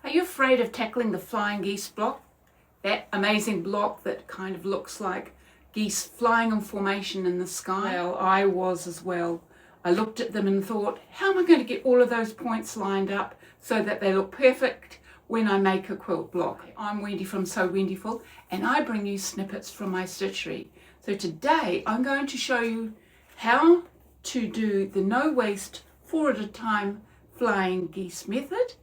Are you afraid of tackling the Flying Geese block? That amazing block that kind of looks like geese flying in formation in the sky? Well, I was as well. I looked at them and thought, how am I going to get all of those points lined up so that they look perfect when I make a quilt block? I'm Wendy from So Wendyful, and I bring you snippets from my stitchery. So today I'm going to show you how to do the no waste 4 at a time flying geese method.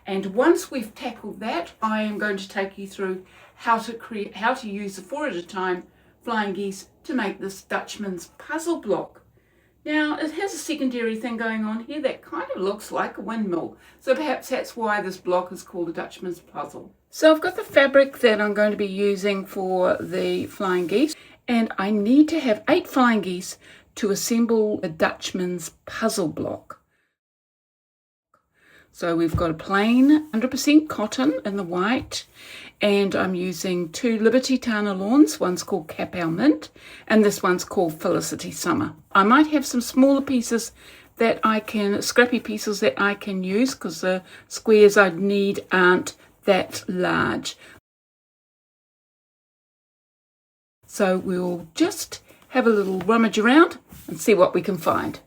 And once we've tackled that, I am going to take you through how to use the 4 at a time flying geese to make this Dutchman's puzzle block. Now, it has a secondary thing going on here that kind of looks like a windmill. So perhaps that's why this block is called a Dutchman's puzzle. So I've got the fabric that I'm going to be using for the flying geese. And I need to have 8 flying geese to assemble a Dutchman's puzzle block. So we've got a plain 100% cotton in the white, and I'm using 2 Liberty Tana lawns. One's called Capel Mint, and this one's called Felicity Summer. I might have some smaller pieces that scrappy pieces that I can use because the squares I need aren't that large. So we'll just have a little rummage around and see what we can find.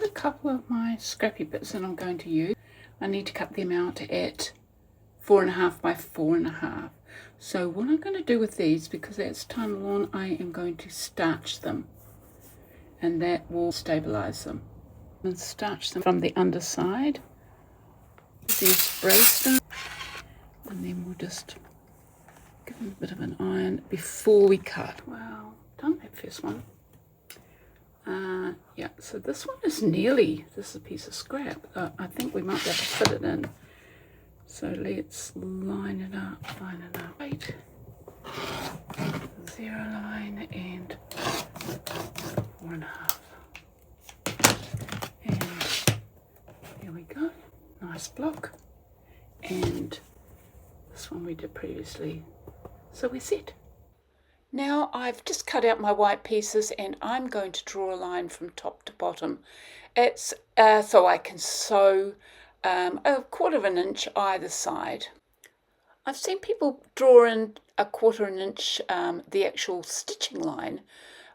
A couple of my scrappy bits that I'm going to use. I need to cut them out at 4.5 by 4.5. So what I'm going to do with these, because that's Tana lawn, I am going to starch them, and that will stabilize them. And starch them from the underside. There's spray stuff, and then we'll just give them a bit of an iron before we cut. Well, done that first one. Yeah, so this one is this is a piece of scrap. I think we might be able to fit it in. So let's line it up. Wait. 0 line and 4.5. And there we go. Nice block. And this one we did previously. So we're set. Now I've just cut out my white pieces, and I'm going to draw a line from top to bottom. It's so I can sew a 1/4 inch either side. I've seen people draw in a 1/4 inch the actual stitching line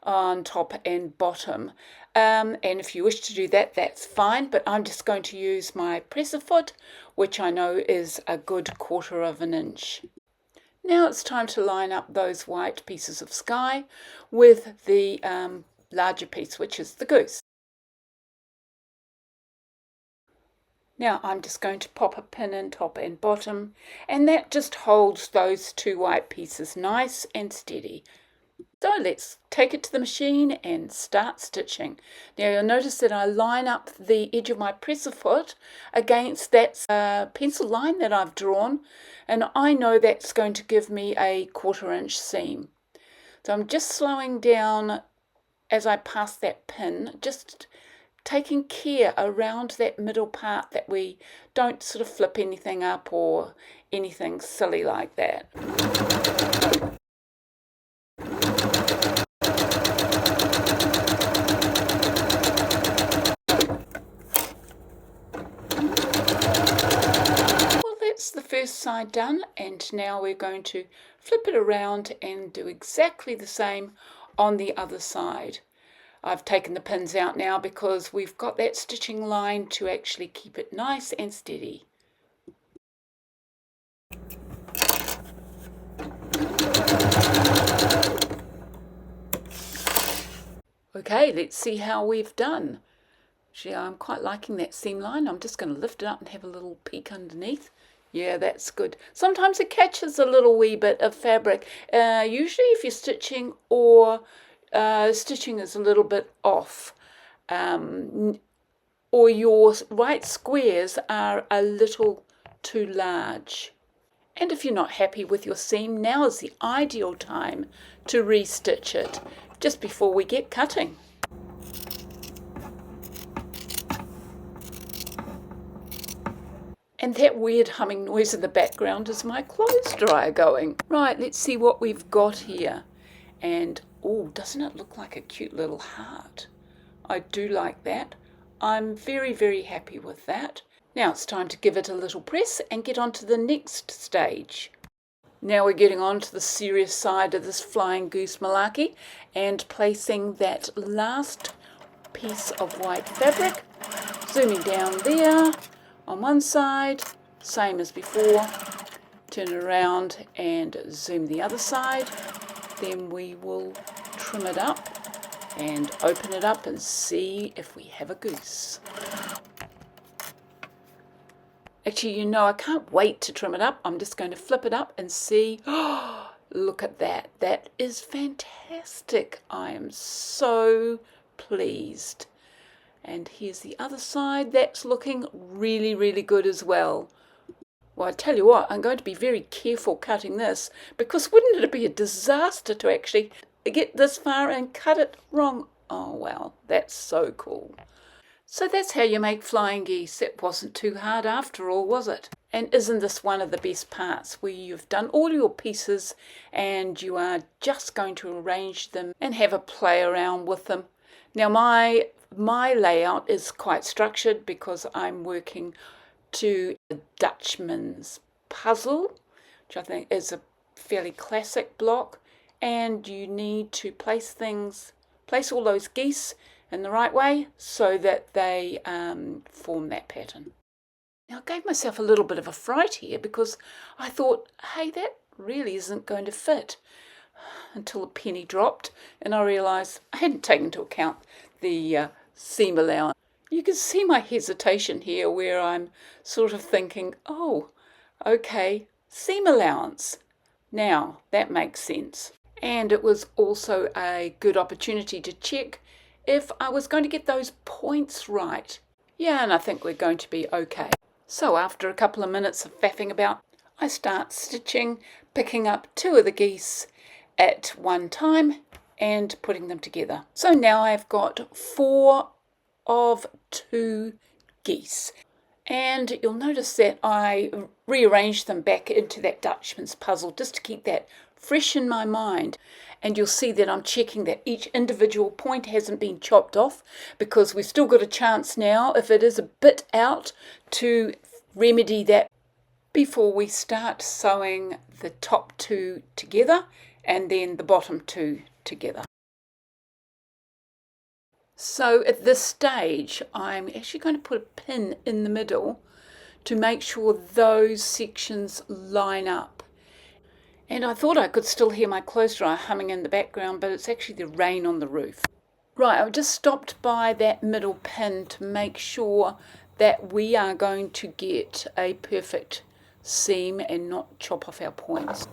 on top and bottom, and if you wish to do that, that's fine, but I'm just going to use my presser foot, which I know is a good 1/4 inch. Now it's time to line up those white pieces of sky with the larger piece, which is the goose. Now I'm just going to pop a pin in top and bottom, and that just holds those 2 white pieces nice and steady. So let's take it to the machine and start stitching. Now you'll notice that I line up the edge of my presser foot against that pencil line that I've drawn, and I know that's going to give me a 1/4 inch seam. So I'm just slowing down as I pass that pin, just taking care around that middle part that we don't sort of flip anything up or anything silly like that. The first side done, and now we're going to flip it around and do exactly the same on the other side. I've taken the pins out now because we've got that stitching line to actually keep it nice and steady. Okay, let's see how we've done. Actually, I'm quite liking that seam line. I'm just going to lift it up and have a little peek underneath. Yeah, that's good. Sometimes it catches a little wee bit of fabric. Usually if you're stitching or stitching is a little bit off, or your right squares are a little too large. And if you're not happy with your seam, now is the ideal time to restitch it just before we get cutting. And that weird humming noise in the background is my clothes dryer going. Right, let's see what we've got here. And, oh, doesn't it look like a cute little heart? I do like that. I'm very, very happy with that. Now it's time to give it a little press and get on to the next stage. Now we're getting on to the serious side of this flying goose malarkey and placing that last piece of white fabric, zooming down there on one side, same as before, turn it around and zoom the other side. Then we will trim it up and open it up and see if we have a goose. Actually, you know, I can't wait to trim it up. I'm just going to flip it up and see. Oh, look at that. That is fantastic. I am so pleased. And here's the other side. That's looking really, really good as well. Well, I tell you what, I'm going to be very careful cutting this, because wouldn't it be a disaster to actually get this far and cut it wrong? Oh, well, that's so cool. So that's how you make flying geese. It wasn't too hard after all, was it? And isn't this one of the best parts, where you've done all your pieces and you are just going to arrange them and have a play around with them? Now my layout is quite structured because I'm working to the Dutchman's puzzle, which I think is a fairly classic block, and you need to place all those geese in the right way so that they form that pattern. Now I gave myself a little bit of a fright here because I thought, hey, that really isn't going to fit, until a penny dropped and I realised I hadn't taken into account the seam allowance. You can see my hesitation here, where I'm sort of thinking, oh, okay, seam allowance. Now that makes sense. And it was also a good opportunity to check if I was going to get those points right. Yeah, and I think we're going to be okay. So after a couple of minutes of faffing about, I start stitching, picking up 2 of the geese at one time and putting them together. So now I've got 4 of 2 geese. And you'll notice that I rearranged them back into that Dutchman's puzzle just to keep that fresh in my mind. And you'll see that I'm checking that each individual point hasn't been chopped off, because we've still got a chance now, if it is a bit out, to remedy that before we start sewing the top 2 together and then the bottom 2 together. So at this stage, I'm actually going to put a pin in the middle to make sure those sections line up. And I thought I could still hear my clothes dryer humming in the background, but it's actually the rain on the roof. Right, I've just stopped by that middle pin to make sure that we are going to get a perfect seam and not chop off our points.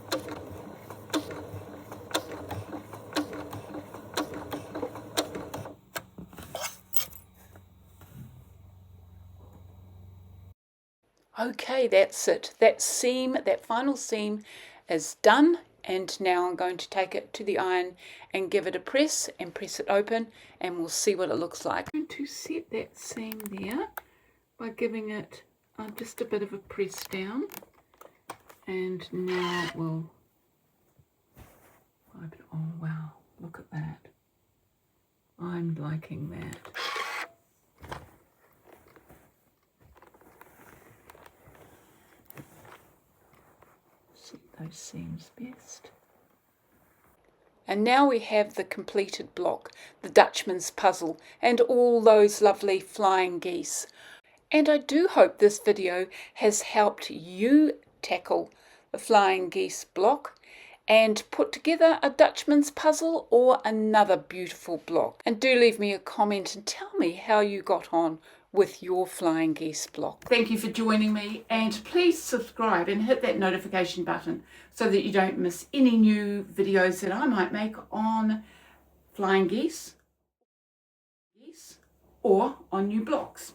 Okay, that's it. That final seam is done, and now I'm going to take it to the iron and give it a press and press it open, and we'll see what it looks like. I'm going to set that seam there by giving it just a bit of a press down, and now we'll open. Oh wow, look at that. I'm liking that. Those seams best. And now we have the completed block, the Dutchman's puzzle, and all those lovely flying geese. And I do hope this video has helped you tackle the flying geese block and put together a Dutchman's puzzle or another beautiful block. And do leave me a comment and tell me how you got on with your flying geese block. Thank you for joining me, and please subscribe and hit that notification button so that you don't miss any new videos that I might make on flying geese or on new blocks.